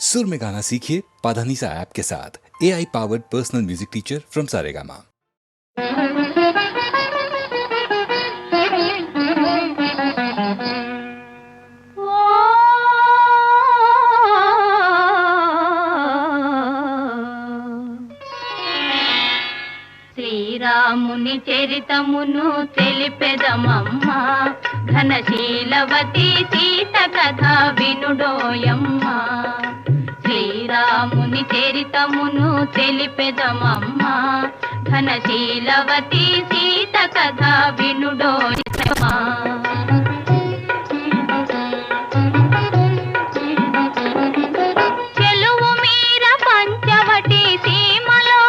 सुर में गाना सीखिए पाधानीसा ऐप के साथ। AI powered personal music teacher from Saregama. శ్రీరాముని చరితమును తెలిపెదమమ్మా, ఘనశీలవతి సీత కథ వినుడోయమ్మా. శ్రీరాముని చరితమును తెలిపెదమమ్మా, ఘనశీలవతి సీత కథ వినుడోయమ్మా. చెలువు మీర పంచవటి సీమలో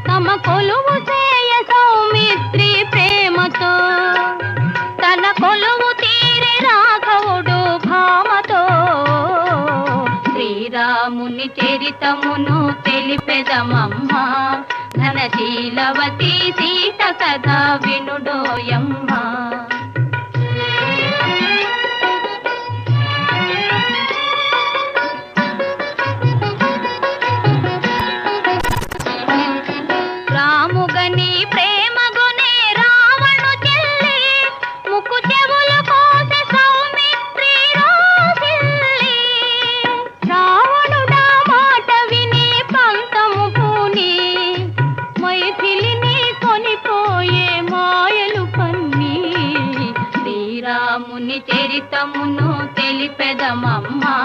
తమ కొలువు చేయ సౌమిత్రి ప్రేమతో, తన కొలువు తీరి రాఘవుడు భామతో. శ్రీరాముని చరితమును తెలిపెదమమ్మా, ఘనశీలవతి సీత కథ వినుడోయమ్మా. రాముగని ప్రేమగునే రావణు చెల్లి, ముక్కు చెవులు కోసే సౌమిత్రి రోసిల్లి. రావణుడా మాట విని పంతము పూని, మైథిలిని కొనిపోయే మాయలు పన్ని. శ్రీరాముని చరితమును తెలిపెదమమ్మా,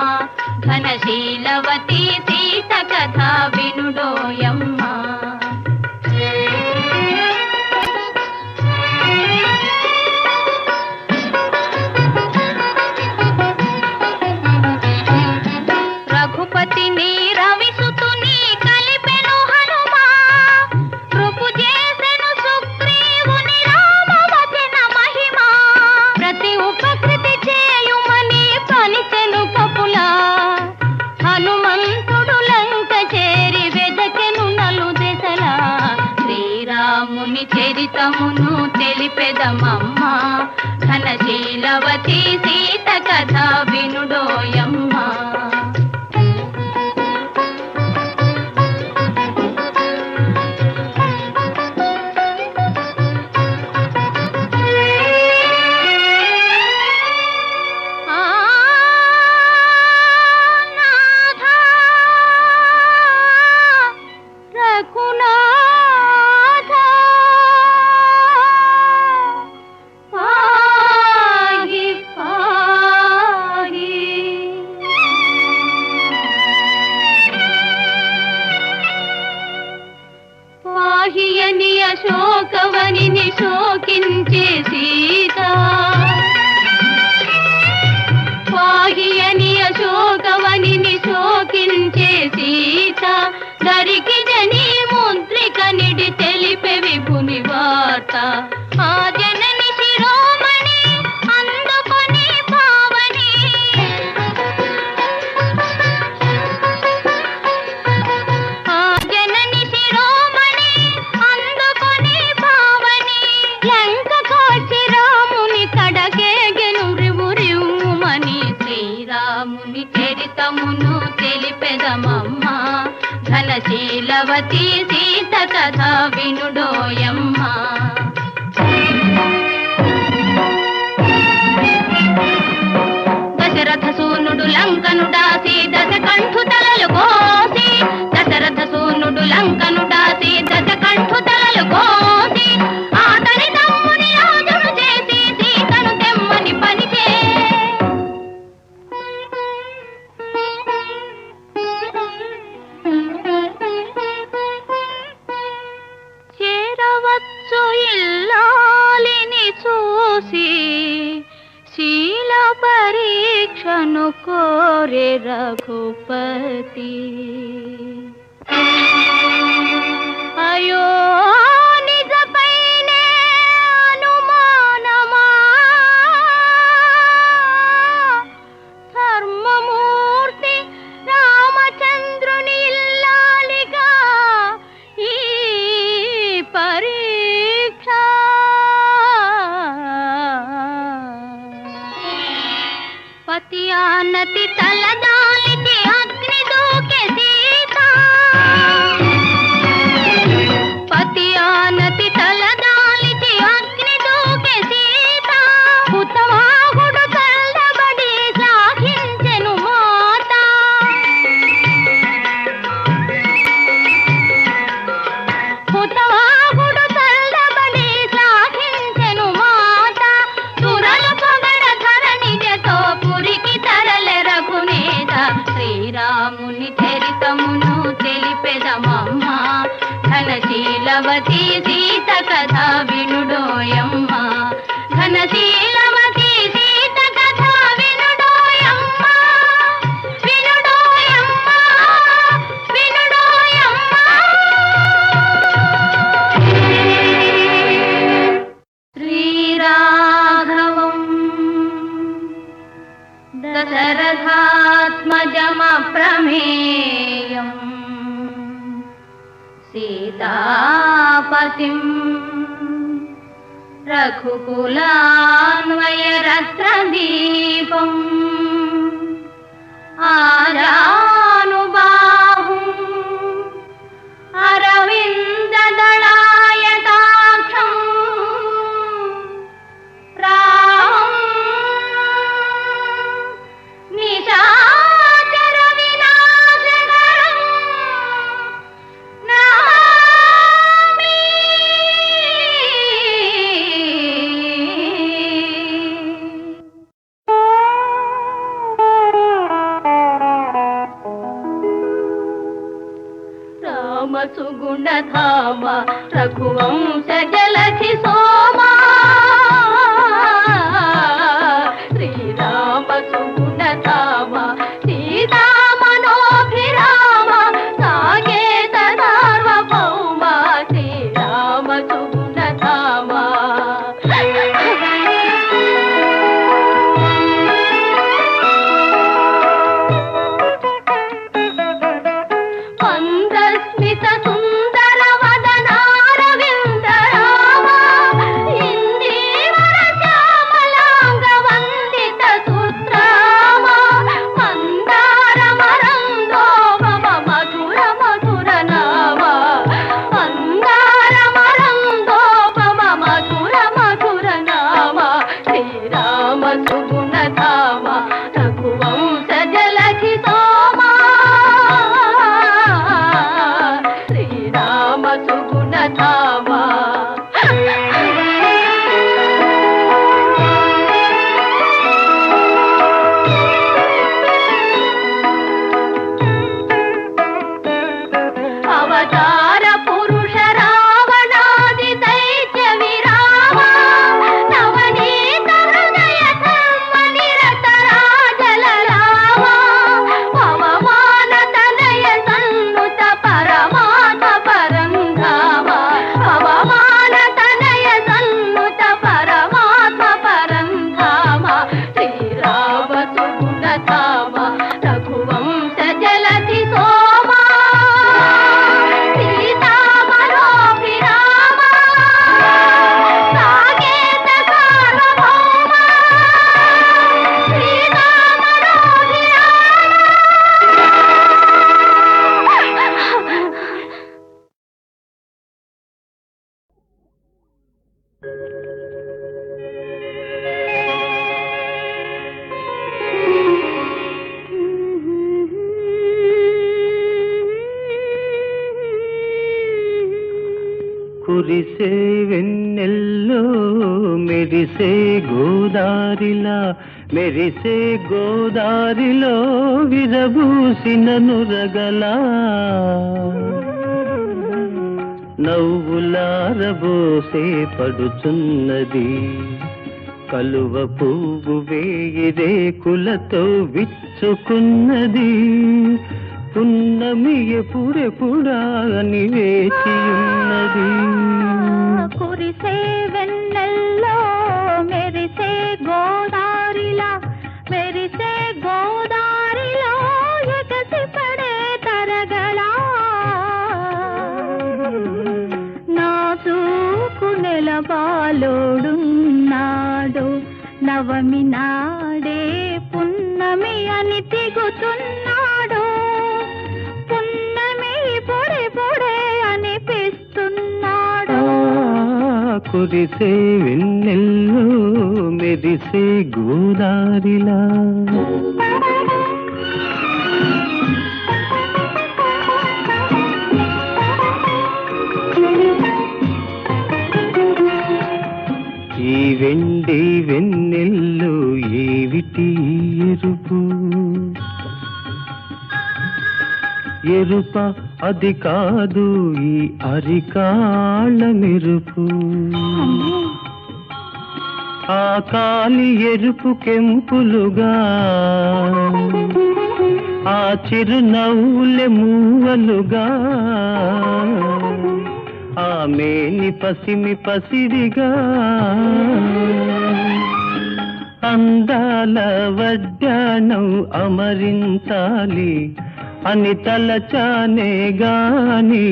ఘనశీలవతి సీత కథ వినుడోయమ్మా. రఘుపతిని రవిసుతుని కలిపెను హనుమా, కృపు చేసెను సుగ్రీవుని రామవచన మహిమా. ప్రతి ఉపకృతి చేయుమని పలిచెను కపులా, హనుమంతుడు లంక చేరి వెదకెను నలు దెసలా. శ్రీరాముని చరితమును తెలిపెదమమ్మా, ఘనశీలవతి సీత కథ వినుడోయమ్మా. పాహియని అశోకవనిని శోకించే సీత, పాహియని అశోకవనిని శోకించే సీత. దరికి జని ముద్రిక నిడి తెలిపే విభుని వార్త. ఆ జనని శిరోమణి అందుకొని పావని, ఆ జనని శిరోమణి అందుకొని పావని. లంక కోచి రాముని కడకేగెను రివురివుమని. శ్రీరాముని చరితమును తెలిపెదమమ్మా, ఘనశీలవతి సీత కథ వినుడోయమ్మా. దశరథ సూనుడు లంకను డాసి దశకంఠు తలలు కోసి, దశరథ సూనుడు లంకను డాసి దశకంఠు తలలు కోసి. ఆతని తమ్ముని రాజును చేసి సీతను తెమ్మని పనిచే. చేరవచ్చు ఇల్లాలిని చూసి, శీల పరీక్షను కోరే రఘుపతి. అయో నిజపైనే అనుమానమా, ధర్మమూర్తి రామచంద్రుని ఇల్లాలిగా ఈ పరీక్ష. పతి ఆనతి తలదాలికి ఘనశీలవతి సీత కథ వినుడోయమ్మ ఘనశీలవతి సీత కథ వినుడోయమ్మ వినుడోయమ్మ వినుడోయమ్మ. శ్రీరాఘవం దశరథాత్మజమప్రమేయం సీతాపతిం రఘుకులాన్వయరత్నదీపం ఆజానుబాహుం అరవిందదళాయతాక్షం రామం నిశాచర వినాశకరం నమామి. రామ సుగుణధామ రఘువంశ జలధి సోమా శ్రీరామ సుగుణధామ సీతా మనోభిరామ సాకేత సార్వభౌమ శ్రీరామ సుగుణధామ. మందస్మిత సుందర వదనారవింద రామ ఇందీవర శ్యామలాంగ వందిత సుత్రామ మందార మరందోమ మధుర మధుర నామ మందార మరందోమ మధుర మధుర నామ శ్రీరామ సుగుణధామ రఘువంశ జలధి సోమా శ్రీరామ సుగుణధామ. అవతార పురుష రావణాది దైత్య విరామ నవనీత హృదయ ధర్మ నిరత రాజల రామ పవమాన తనయ సన్నుత పరమాత్మ పరంధామ పవమాన తనయ సన్నుత పరమాత్మ పరంధామ శ్రీరామ సుగుణధామ రఘువంశ జలధి సోమా సీతా మనోభిరామ సాకేత సార్వభౌమ సీతా మనోభిరామ. కురిసే వెన్నెల్లో మెరిసే గోదారిలా మెరిసే గోదారిలో విరబూసిన నురగలా నవ్వులారబోసే పడుచున్నది కలువ పువ్వు వేయి రేకులతో విచ్చుకున్నది పున్నమి ఎప్పుడెప్పుడా అని వేచియున్నది. కురిసే వెన్నెల్లో మెరిసే గోదారిలా మెరిసే గోదారిలో ఎగసి పడే తరగలా నాజూకు నెలబాలోడున్నాడు నవమి నాడే పున్నమి అని తిగుతున్నాడు పున్నమి పొడే పొడే అనిపిస్తున్నాడు. కురిసే వెన్నెల్లో మెరిసే గోదారిలా ఈ వెండి వెన్నెల్లో ఏవిటి ఎరుపు ఎరుప అది కాదు ఈ అరికాళ్ళ మెరుపు, ఆ కాలి ఎరుపు కెంపులుగా, ఆ చిరునవ్వులే మూవలుగా, ఆ మేని పసిమి పసిడిగా, అందాల వడ్డాణం అమరించాలి అని తలచానే గాని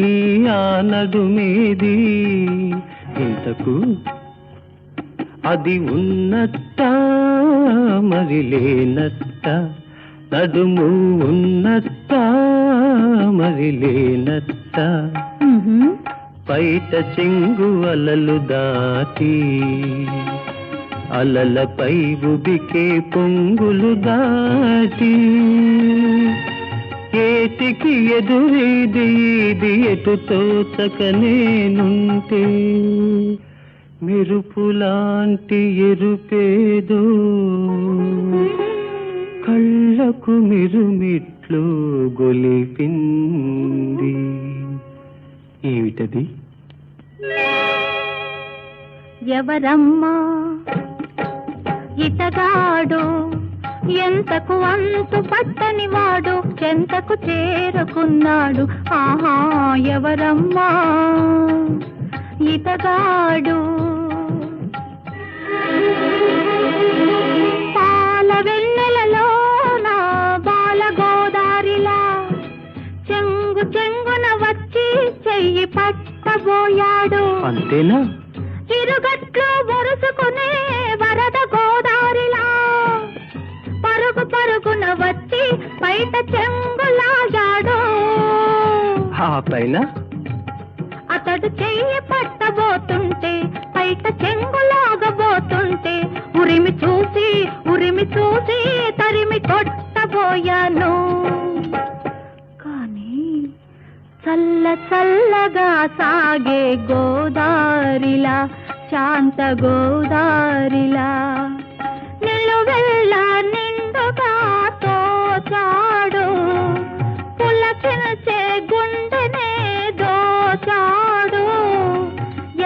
ఆ నడుమేది ఇంతకు అది ఉన్నట్ట మరి లేనట్ట, నడుము ఉన్నట్ట మరి లేనట్ట, బయట చెంగు అలలు దాటి అలలపై ఉబికే పొంగులు దాటి, ఏటికి ఎదురీది ఇది ఎటు తోచక నేనుంటే, మెరుపులాంటి ఎరుపేదో కళ్ళకు మిరుమిట్లు గొలిపింది. ఏమిటది? ఎవరమ్మా ఇతగాడు, ఎంతకు అంతు పట్టని వాడు, ఎంతకు చేరుకున్నాడు, ఆహా ఎవరమ్మా ఇతగాడు. పాల వెన్నెలలోన బాల గోదారిలా చెంగు చెంగున వచ్చి చెయ్యి పట్టబోయాడు. అంతేనా? ఇరుగట్లు వరుసుకునే వరద గోదారిలా పరుగు పరుగున వచ్చి బయట చెంగులాగాడు. ఆ పైన అతడు చెయ్యి పట్టబోతుంటే బయట చెంగులాగబోతుంటే ఉరిమి చూసి తరిమి కొట్టబోయాను. కానీ చల్ల చల్లగా సాగే గోదారిలా, శాంత గోదారిలా నిలువెల్ల నిండుగా తోచాడు, పులకించే గుండెనే దోచాడు.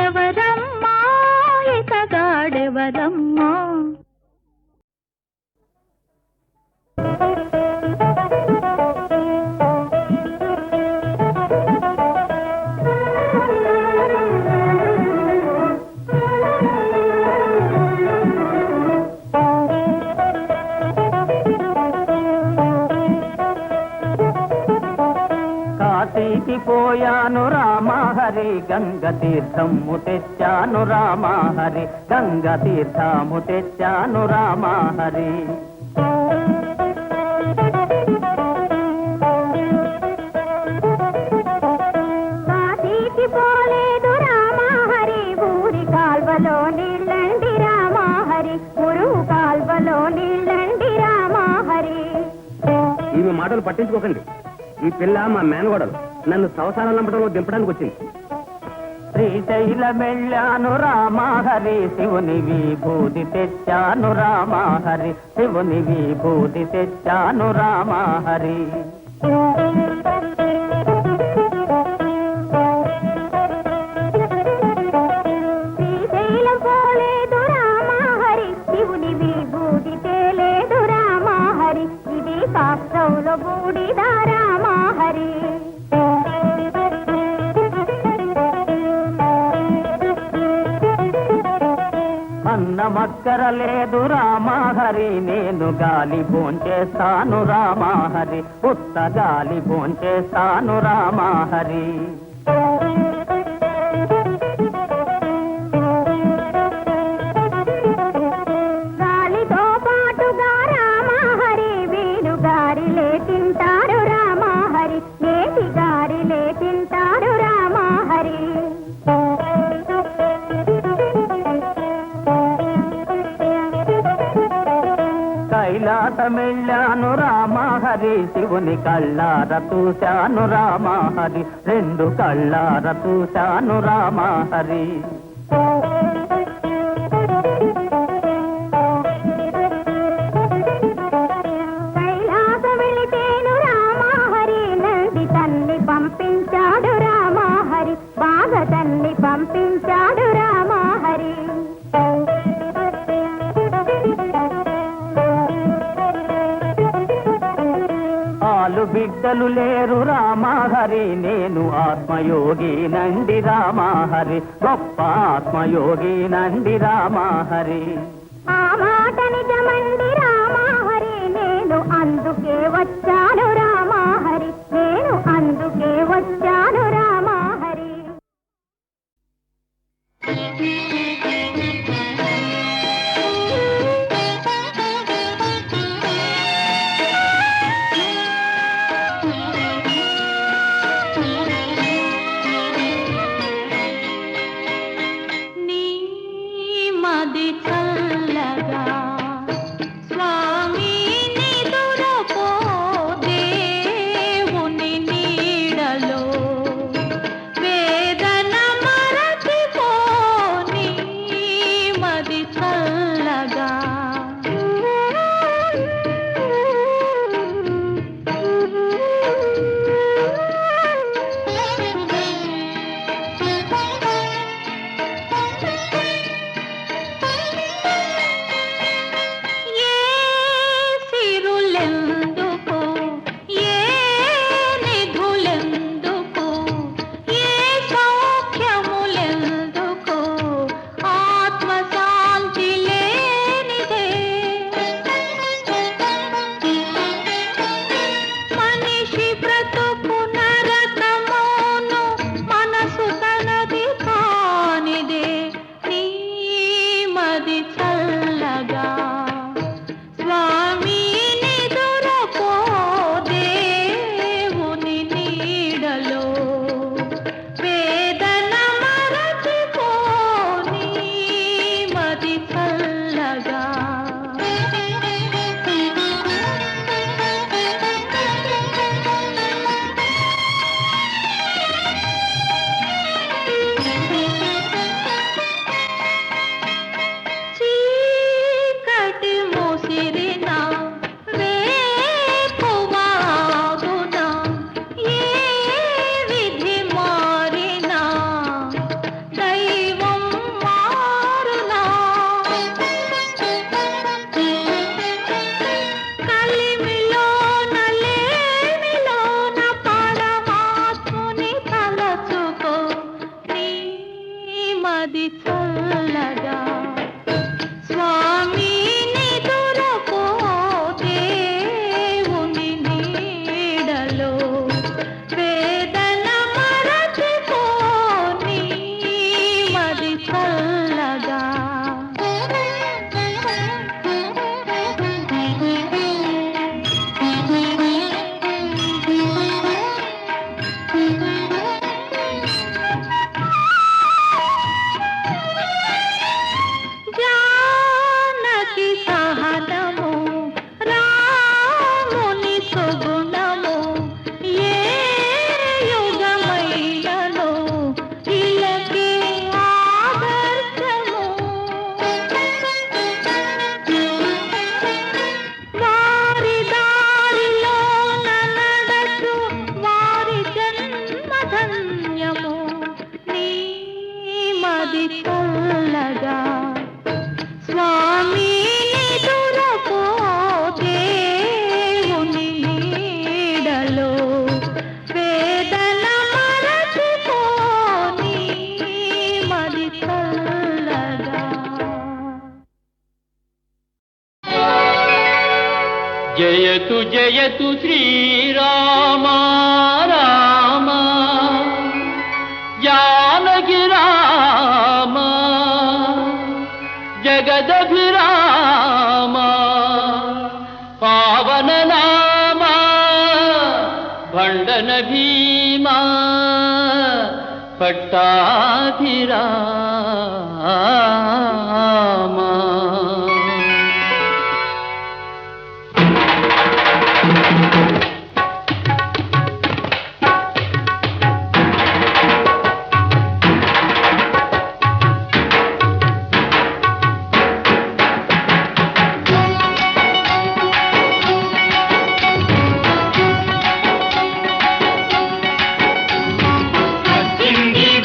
ఎవరమ్మా ఇతగాడెవరమ్మా? పోయాను రామహరి, గంగ తీర్థము తెచ్చాను రామహరి, గంగ తీర్థము తెచ్చాను రామహరి. కాశీకి పోలేదు రామహరి, ఊరి కాల్వలో నీళ్ళండి రామహరి, గురువు కాల్వలో నీళ్ళండి రామహరి. ఇవి మాటలు పట్టించుకోకండి. ఈ పిల్ల మా మేనగోడలు, నన్ను సంసారాలు నమ్మడంలో దింపడానికి వచ్చింది. శ్రీశైలమెళ్ళాను రామహరి, శివుని విభూతి తెచ్చాను రామహరి, శివుని విభూతి తెచ్చాను రామహరి. శ్రీశైలం పోలేదు రామహరి, శివుని విభూతి తేలేదు రామహరి, ఇది శాస్త్రంలో బూడిద రామహరి. అన్నమక్కర లేదు రామహరి, నేను గాలి భోంచేస్తాను రామహరి, ఉత్త గాలి భోంచేస్తాను రామహరి. గాలితో పాటుగా రామహరి, వీరు గారిలే తింటారు రామహరి, నేటి గారిలే తింటారు రామహరి. కైలాసమెళ్ళాను రామహరి, శివుని కళ్ళార చూశాను రామహరి, రెండు కళ్ళార చూశాను రామహరి. కైలాస వెళితేను రామహరి, నంది తన దేవతల్ని పంపించాడు రామహరి. ఆలు బిడ్డలు లేరు రామహరి, నేను ఆత్మయోగి నండి రామహరి, గొప్ప ఆత్మయోగి నండి రామహరి. ఆ మాట నిజమండి రామహరి, నేను అందుకే వచ్చాను రామహరి, నేను అందుకే వచ్చాను రామహరి. నీ మది చల్లగా స్వామి నిదురపో, దేవుని నీడలో వేదన మరచిపో, నీ మది చల్లగా. ఏ సిరులెందుకు, ఏ నిధులెందుకు, ఏ సౌఖ్యములెందుకు, ఆత్మశాంతి లేనిదే. మనిషి బ్రతుకు నరకమోను, మనసు తనది కానిదే. నీ మది చల్లగా స్వామి నిదురపో, దేవుని నీడలో వేదన మరచిపో, నీ మది చల్లగా. చీకటి ముసిరిన వేకువాగున, ఏ విధి మారినా దైవం మారునా. కలిమిలోన లేమిలోన పరమాత్ముని తలచుకో, నీ మది చల్లగా స్వామి నిదురపో, దేవుని నీడలో వేదన మరచిపో, నీ మది చల్లగా. జానకి సహనము, రాముని సుగుణము, ఏ యుగమైనను ఇలకే ఆదర్శము. వారి దారిలో నడచు వారి జన్మధన్యము, నీ మది చల్లగా స్వామి నిదురపో, దేవుని నీడలో వేదన మరచిపో, నీ మది చల్లగా. జయతు జయతు శ్రీరామ రామ, జానకి రామ, జగదభిరామ, పావన నామ, భండన భీమా, పట్టాభిరామ.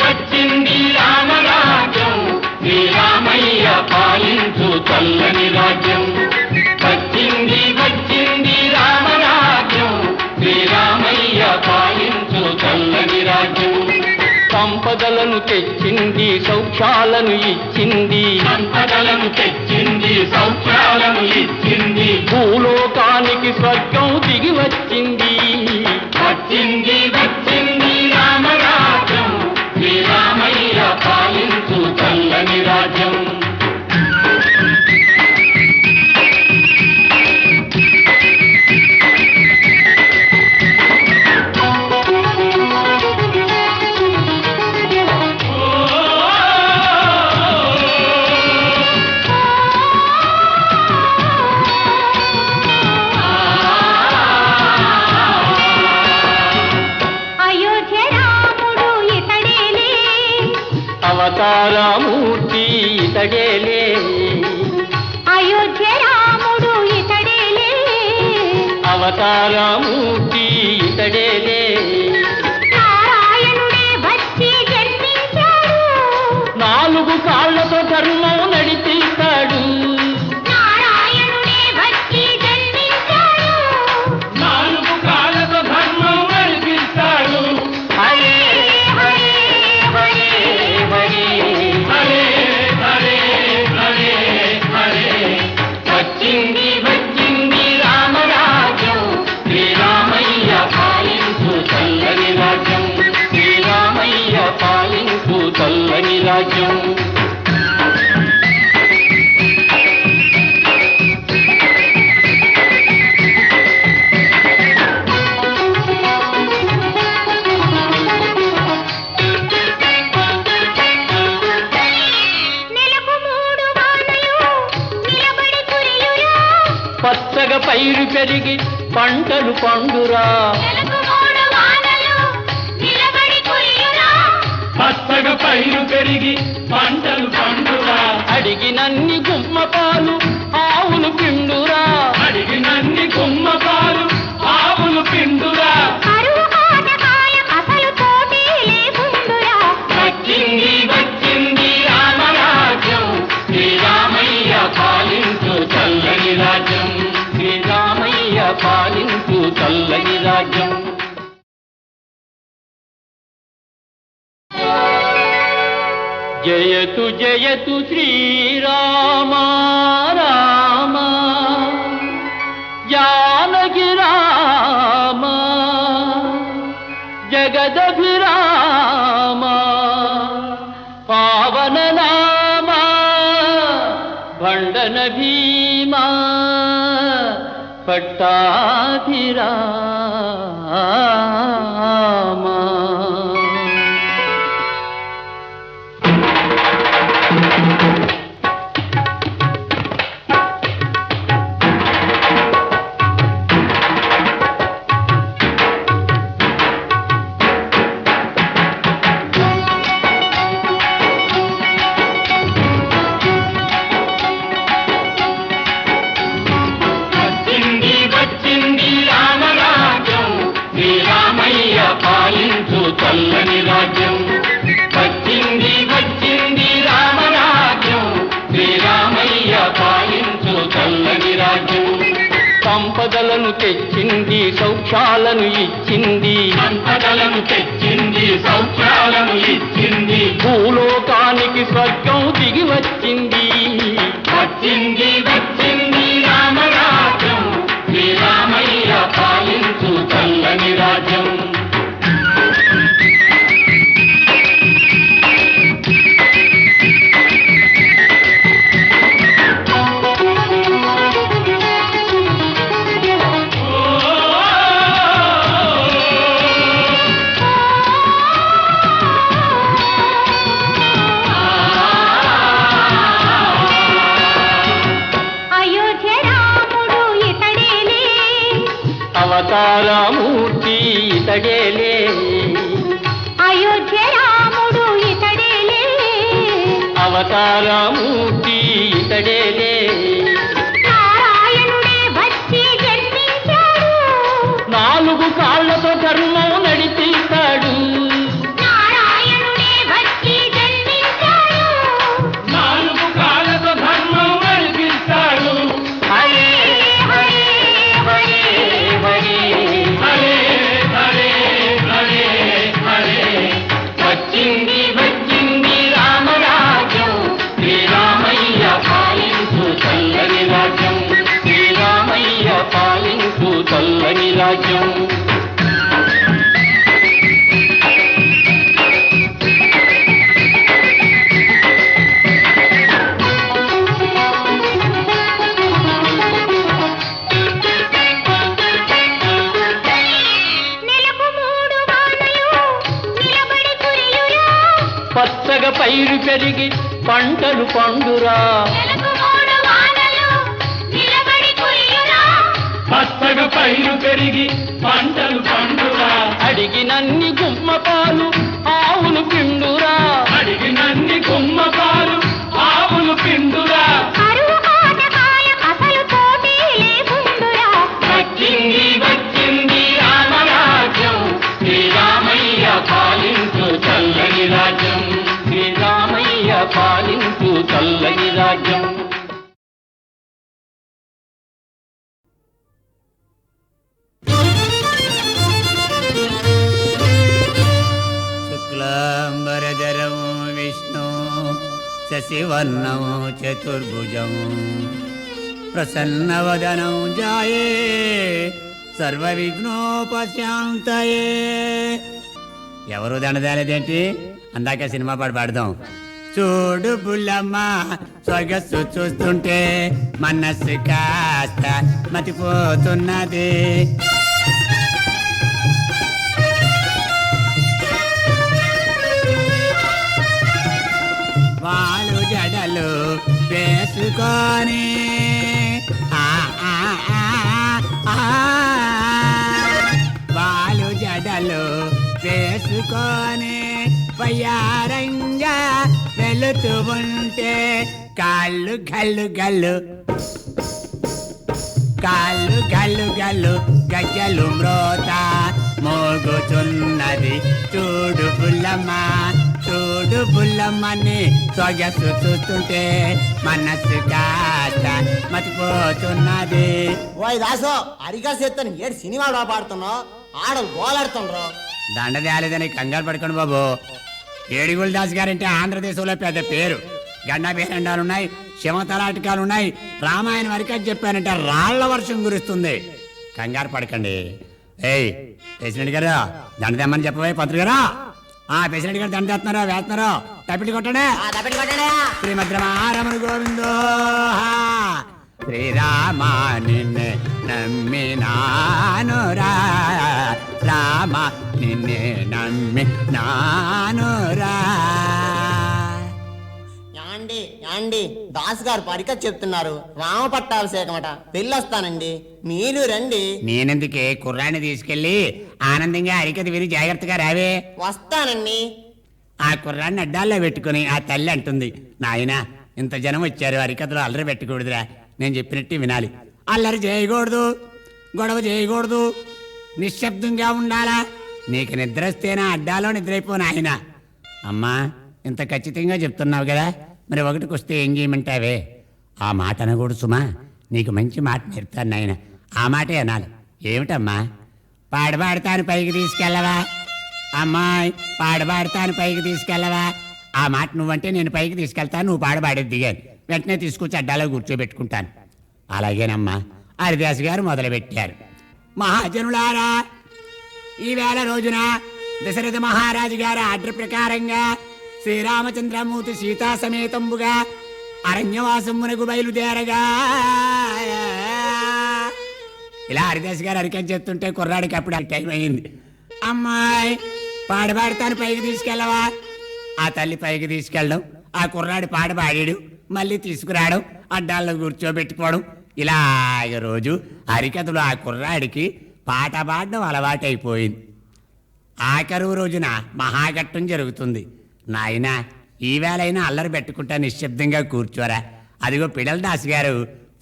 వచ్చింది సంపదలను తెచ్చింది సౌఖ్యాలను ఇచ్చింది, సంపదలను తెచ్చింది సౌఖ్యాలను ఇచ్చింది, భూలోకానికి స్వర్గం దిగి వచ్చింది. వచ్చింది వచ్చింది రామరాజ్యం, శ్రీరామయ్య పాలించు చల్లని రాజ్యం. అవతారమూర్తి ఇతడేలే, అయోధ్య రాముడు ఇతడేలే, అవతారమూర్తి ఇతడేలే. నారాయణుడే వచ్చి జన్మించాడు, 4 కాళ్ళతో ధర్మం నడిపిస్తాడు. నారాయణుడే వచ్చి జన్మించాడు, 4 కాళ్ళతో ధర్మం నడిపిస్తాడు. హరే హరే హరే హరే హరే హరే హరే హరే. వచ్చింది వచ్చింది రామరాజ్యం, శ్రీరామయ్య పాలించు చల్లని రాజ్యం, శ్రీరామయ్య పాలించు చల్లని రాజ్యం. నెలకు 3 వానలు నిలబడి కురియురా, పచ్చగా పైరు పెరిగి పంటలు పండురా, నెలకు 3 వానలు నిలబడి కురియురా, పచ్చగా పైరు పెరిగి పంటలు పండురా, అడిగినన్ని గుమ్మ పాలు ఆవులు పిండురా, అడిగినన్ని గుమ్మ పాలు ఆవులు పిండురా. కరువు కాటకాయ అసలు తోటే లేకుండురా, వచ్చింది వచ్చింది రామరాజ్యం, శ్రీరామయ్య పాలించు చల్లని రాజ్యం, శ్రీరామయ్య పాలించు చల్లని రాజ్యం. జయతు జయతు శ్రీరామ రామ, జానకి రామ, జగదభిరామ, పావన నామ, భండన భీమా, పట్టాభిరామ. వచ్చింది వచ్చింది రామరాజ్యం, శ్రీరామయ్య పాలించు చల్లని రాజ్యం. వచ్చింది వచ్చింది రామరాజ్యం, శ్రీరామయ్య పాలించు చల్లని రాజ్యం. సంపదలను తెచ్చింది సౌఖ్యాలను ఇచ్చింది, సంపదలను తెచ్చింది సౌఖ్యాలను ఇచ్చింది, భూలోకానికి స్వర్గం దిగి వచ్చింది. వచ్చింది వచ్చింది రామరాజ్యం, శ్రీరామయ్య పాలించు చల్లని రాజ్యం. అయోధ్య రాముడు ఇతడేలే, అవతారమూర్తి ఇతడేలే, అయోధ్య రాముడు ఇతడేలే, అవతారమూర్తి ఇతడేలే. నారాయణుడే వచ్చి జన్మించాడు, 4 కాళ్ళతో ధర్మం నడిపిస్తాడు. నారాయణుడే వచ్చి జన్మించాడు, 4 కాళ్ళతో ధర్మం నడిపిస్తాడు. హరే హరే హరే హరే హరే హరే హరే హరే. వచ్చింది వచ్చింది పైరు పెరిగి పంటలు పండురా. నెలకు 3 వానలు నిలబడి కురియురా. పచ్చగా పైరు పెరిగి పంటలు పండురా. అడిగినన్ని గుమ్మ పాలు ఆవులు పిండురా. అడిగినన్ని గుమ్మ పాలు ఆవులు పిండురా. కరువు కాటకాయ అసలు పోటీ లేకుండురా. వచ్చింది వచ్చింది రామరాజ్యం, శ్రీరామయ్య పాలించు చల్లని రాజ్యం. శ్రీరామయ్య పాలించు చల్లని రాజ్యం. శుక్లాంబరధరం విష్ణు శశివర్ణం చతుర్భుజం ప్రసన్నవదనం జాయే సర్వవిఘ్నోపశాంతయే. ఎవరు దండదాలేదేంటి? అందాక సినిమా పాట పాడదాం. చూడు బుల్లమ్మ స్వర్గస్సు చూస్తుంటే మనస్సు కాస్త మతిపోతున్నది. వాళ్ళు జడలు వేసుకొని వాళ్ళు జడలు వేసుకొని వయ్యారంగా వెళుతూ ఉంటే కాళ్ళు గల్లు గల్లు కాళ్ళు గల్లు గల్లు గజ్జలు మ్రోత మోగుచున్నది. చూడు బుల్లమ్మ చూడు బుల్లమ్మని సొగసు చూస్తుంటే మనస్సు కాస్త మతిపోతున్నది. ఓయ్ దాసో అరిగా చేస్తాను ఏడు సినిమాలు పాడుతున్నావు, ఆడలు గోలాడుతుండ్రు. దండదేలేదని కంగారు పడుకోండి బాబు. ఏడుగుల దాస్ గారంటే ఆంధ్రదేశంలో పెద్ద పేరు. గండా పేరండాలున్నాయి, శివతలాటకాలున్నాయి. రామాయణం వరకు చెప్పానంటే రాళ్ల వర్షం కురుస్తుంది. కంగారు పడకండి. ఏయ్ ప్రెసిడెంట్ గారు దండ తెమ్మని చెప్పవే పంతులు గారు. ప్రెసిడెంట్ గారు దండ తెస్తున్నారో వేస్తున్నారో తప్పిటి కొట్టడే. శ్రీమద్ రమణ గోవిందో శ్రీరామా నిన్నే నమ్మినానురా రామ నిన్నే నమ్మినానురా. యాండి యాండి దాస్ గారు పరిక చెప్తున్నారు. రామ పట్టాభిషేకమట, పెళ్ళొస్తానండి, మీరు రండి. నేనెందుకే కుర్రాన్ని తీసుకెళ్లి ఆనందంగా అరికది విని జాగ్రత్తగా రావే. వస్తానండి. ఆ కుర్రాన్ని అడ్డాల్లో పెట్టుకుని ఆ తల్లి అంటుంది, నాయనా ఇంత జనం వచ్చారు, అరికథలో అల్లరి పెట్టకూడదురా, నేను చెప్పినట్టు వినాలి. అల్లరి చేయకూడదు, గొడవ చేయకూడదు, నిశ్శబ్దంగా ఉండాలా. నీకు నిద్ర వస్తేనా అడ్డాలో నిద్రైపో నాయన. అమ్మా ఇంత ఖచ్చితంగా చెప్తున్నావు కదా, మరి ఒకటికి వస్తే ఏం చేయమంటావే? ఆ మాట అనకూడదు సుమా, నీకు మంచి మాట నేర్పుతాను నాయన. ఆ మాటే అనాలి. ఏమిటమ్మా? పాడతాను పైకి తీసుకెళ్ళవా అమ్మాయి, పాడతాను పైకి తీసుకెళ్ళవా. ఆ మాట నువ్వంటే నేను పైకి తీసుకెళ్తాను, నువ్వు పాడేది దిగాను, వెంటనే తీసుకొచ్చి అడ్డాలో కూర్చోబెట్టుకుంటాను. అలాగేనమ్మా. హరిదాస్ గారు మొదలుపెట్టారు. మహాజనులారా, ఈవేళ రోజున దశరథ మహారాజు గారి ఆర్డర్ ప్రకారంగా శ్రీరామచంద్రమూర్తి సీతా సమేతంబుగా అరణ్యవాసమునకు బయలుదేరగా ఇలా హరిదాస్ గారు అరికని చెప్తుంటే కుర్రాడికి అప్పుడు టైం అయింది. అమ్మాయి పాడతాను పైకి తీసుకెళ్ళవా. ఆ తల్లి పైకి తీసుకెళ్ళడం, ఆ కుర్రాడి పాడబాడాడు, మళ్ళీ తీసుకురావడం, అడ్డాల్లో కూర్చోబెట్టుకోవడం, ఇలాగ రోజు హరికథలు ఆ కుర్రాడికి పాట పాడడం అలవాటైపోయింది. ఆఖరు రోజున మహాఘట్టం జరుగుతుంది. నాయనా ఈవేళైనా అల్లరి పెట్టుకుంటా నిశ్శబ్దంగా కూర్చోరా. అదిగో పిడల దాస్ గారు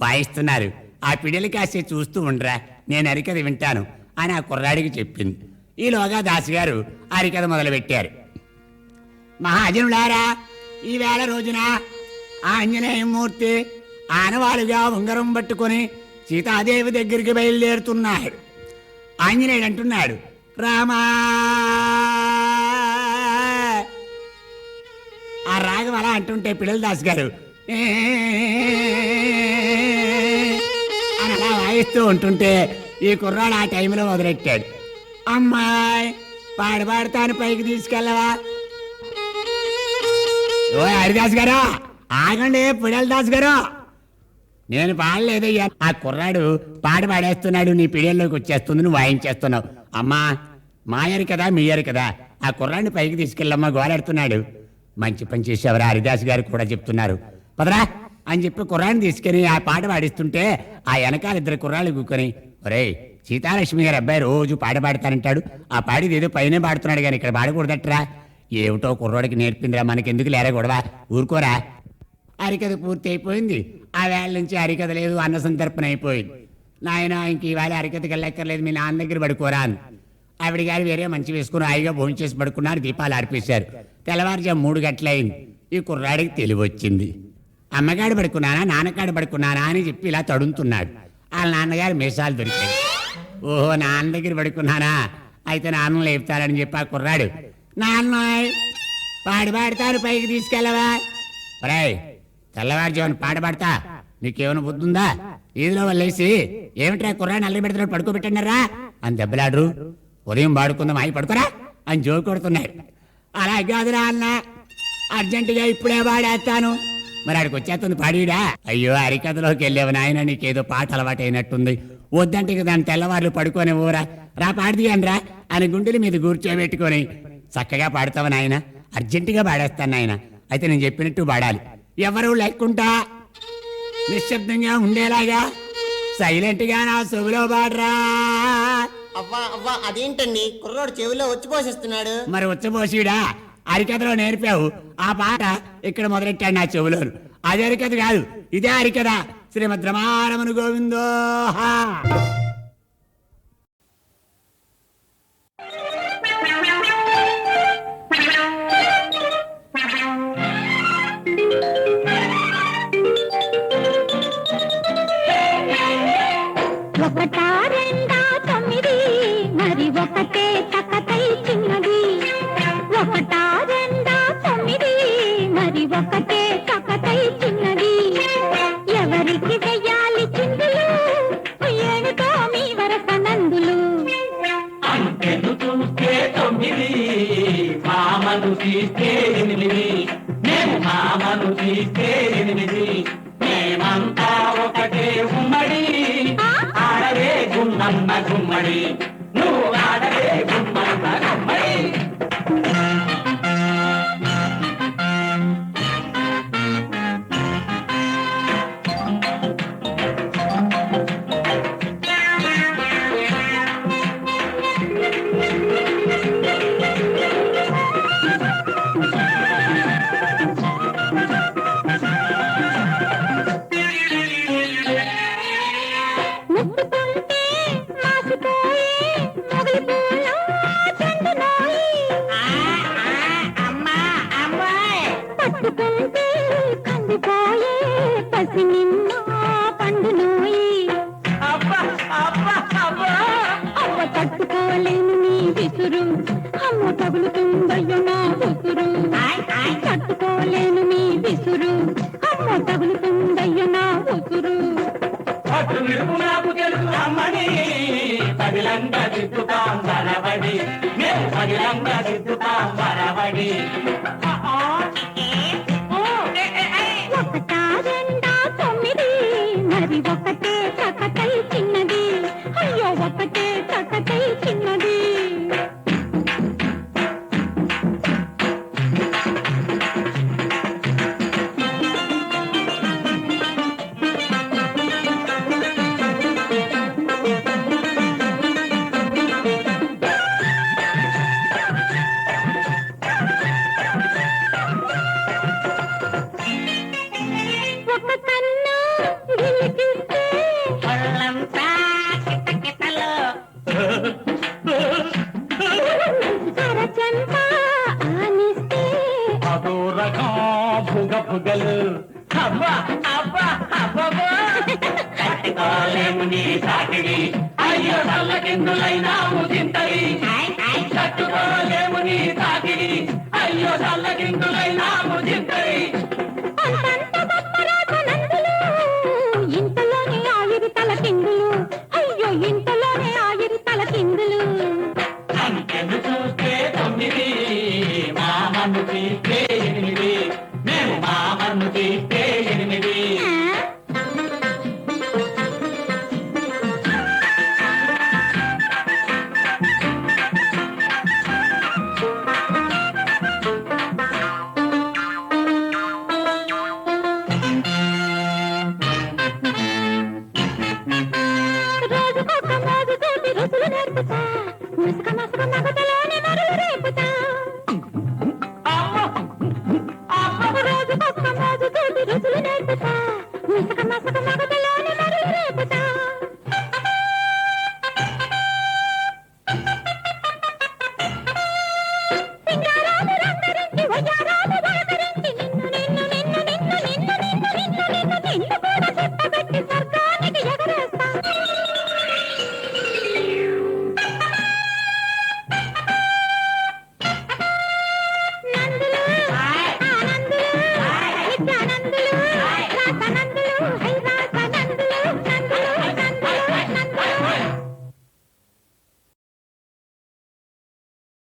వాయిస్తున్నారు, ఆ పిడలి కాసే చూస్తూ ఉండరా, నేను హరికథ వింటాను అని ఆ కుర్రాడికి చెప్పింది. ఈలోగా దాసు గారు హరికథ మొదలుపెట్టారు. మహాజనులారా, ఈవేళ రోజున ఆంజనేయమూర్తి ఆనవాలుగా ఉంగరం పట్టుకొని సీతాదేవి దగ్గరికి బయలుదేరుతున్నాడు. ఆంజనేయుడు అంటున్నాడు, రామా. ఆ రాగం అలా అంటుంటే పిడల దాస్ గారు అని అలా వాయిస్తూ ఉంటుంటే ఈ కుర్రాడు ఆ టైంలో మొదలెట్టాడు, అమ్మాయి పాడతాను పైకి తీసుకెళ్ళవా. ఓ హరిదాస్ గారు ఆగండి, పిడల దాస్ గారు నేను పాడలేదయ్యా. ఆ కుర్రాడు పాడేస్తున్నాడు, నీ పిడియల్లోకి వచ్చేస్తుంది, నువ్వు వాయించేస్తున్నావు. అమ్మా మాయరు కదా మీయరు కదా, ఆ కుర్రాడిని పైకి తీసుకెళ్ళమ్మా, గోలాడుతున్నాడు. మంచి పని చేసేవారు హరిదాస్ గారు కూడా చెప్తున్నారు. పదరా అని చెప్పి కుర్రాన్ని తీసుకుని ఆ పాట పాడిస్తుంటే ఆ వెనకాల ఇద్దరు కుర్రాళ్ళు కూకొని, ఒరేయ్ సీతాలక్ష్మి గారి అబ్బాయి రోజు పాట పాడతానంటాడు, ఆ పాడిది ఏదో పైనే పాడుతున్నాడు కానీ ఇక్కడ పాడకూడదట్రా. ఏమిటో కుర్రోడికి నేర్పిందిరా, మనకెందుకు లేరా గొడవ, ఊరుకోరా. హరికథ పూర్తి అయిపోయింది. ఆ వేళ నుంచి హరికథ లేదు, అన్న సంతర్పణ అయిపోయింది. నాయన ఇంక ఈవేళ హరికథకి వెళ్ళక్కర్లేదు, మీ నాన్న దగ్గర పడుకోరా అని ఆవిడ గారు వేరే మంచి వేసుకుని హాయిగా భోజనం చేసి పడుకున్నారు. దీపాలు ఆర్పేశారు. తెల్లవారుజాము 3 గంటలైంది. ఈ కుర్రాడికి తెలివి వచ్చింది. అమ్మగాడు పడుకున్నానా నాన్నగాడు పడుకున్నానా అని చెప్పి ఇలా తడుముతున్నాడు. వాళ్ళ నాన్నగారు మీసాలు దొరికాయి. ఓహో నాన్న దగ్గర పడుకున్నానా, అయితే నాన్న లేపుతారని చెప్పి ఆ కుర్రాడు, నాన్న పాడతారు పైకి తీసుకెళ్ళవా. రాయ్ తెల్లవారుజామున పాట పాడతా, నీకేమైనా బుద్ధి ఉందా? ఈదిలో వాళ్ళేసి ఏమిట్రా కుర్రాడిని అల్లరి పెడుతున్నాడు, పడుకోబెట్టన్నారా అని దెబ్బలాడరు. ఉదయం పాడుకుందాం అయి పడుకోరా అని జోకు కొడుతున్నాడు. అలా కాదురా అన్న, అర్జెంటుగా ఇప్పుడే పాడేస్తాను. మరి ఆడికి వచ్చేస్తుంది పాడీడా. అయ్యో హరికథలోకి వెళ్ళావు నాయన, నీకేదో పాట అలవాటు అయినట్టుంది. వద్దంటే దాన్ని తెల్లవార్లు పడుకొని ఊరా రా పాడిదిగాను రా అని గుండెల మీద కూర్చోబెట్టుకొని చక్కగా పాడతావు నాయన, అర్జెంటుగా పాడేస్తాను నాయన. అయితే నేను చెప్పినట్టు పాడాలి, ఎవరు లేకుంటా నిశ్శబ్దంగా ఉండేలాగా సైలెంట్ గా నా చెవిలో పాడరా. అవ్వా అదేంటండి కుర్రోడు చెవిలో వచ్చి పోషిస్తున్నాడు. మరి వచ్చబోసిడా హరికథలో నేర్పావు, ఆ పాట ఇక్కడ మొదలెట్టాడు నా చెవులో. అది హరికథ కాదు, ఇదే హరికథ. శ్రీమద్ రమారమణ గోవిందో. ఒకటా రెండా 9 మరి ఒకటే తకతై చిన్నది. ఒకటా రెండా 9 మరి ఒకటే తకతై చిన్నది. ఎవరికి వెయ్యాలి చిందులు, ఏడుతో మీ వరస నందులు. అంకెను చూస్తే 9, మామను తీస్తే 8, మేము మామను తీస్తే 8, మేమంతా ఒకటే ఉమ్మడి. ఆడవే గుమ్మన్న గుమ్మడి, నువ్వు ఆడవే గుమ్మన్న గుమ్మడి. ముట్టుకుంటే మాసిపోయే మొగలి పూలు చెండునోయి. పట్టుకుంటే కందిపోయే పసి నిన్న పండునోయి. అవ్వ తట్టుకోలేను నీ విసురు, అమ్మ తగులుతుందయ్యో నా ఉసురు. తట్టుకోలేను నీ విసురు, అమ్మ తగులుతుందయ్యో నా ఉసురు. అటు విడుపు నాకు తెలుసు అమ్మని, పగిలంగా దిద్దుతాం వరబడి, మేము పగిలంగా దిద్దుతాం వరబడి. ఒకటా రెండా 9 మరి ఒకటే తకతై చిన్నది. అయ్యో ఒకటే తకతై చిన్నది. ఒక కన్ను గిలికిస్తే ఒళ్ళంతా కిటకిటలు. అరచంట ఆనిస్తే అదో రకం భుగ భుగలు. అబ్బా అబ్బా అబ్బా తట్టుకోలేము నీ సాకిడి, అయ్యో చల్లకిందులైనాము చింతరి. తట్టుకోలేము నీ సాకిడి, అయ్యో చల్లకిందులైనాము చింతరి. అంతంత బొమ్మరాట నందులు, ఇంతలోనే ఆవిరి తల కిందులు. అయ్యో ఇంతలోనే ఆవిరి తల కిందులు. అంకెను చూస్తే 9, మామను తీస్తే 8, మేము మామను తీస్తే 8. మగతలోనే మరులు రేపుతా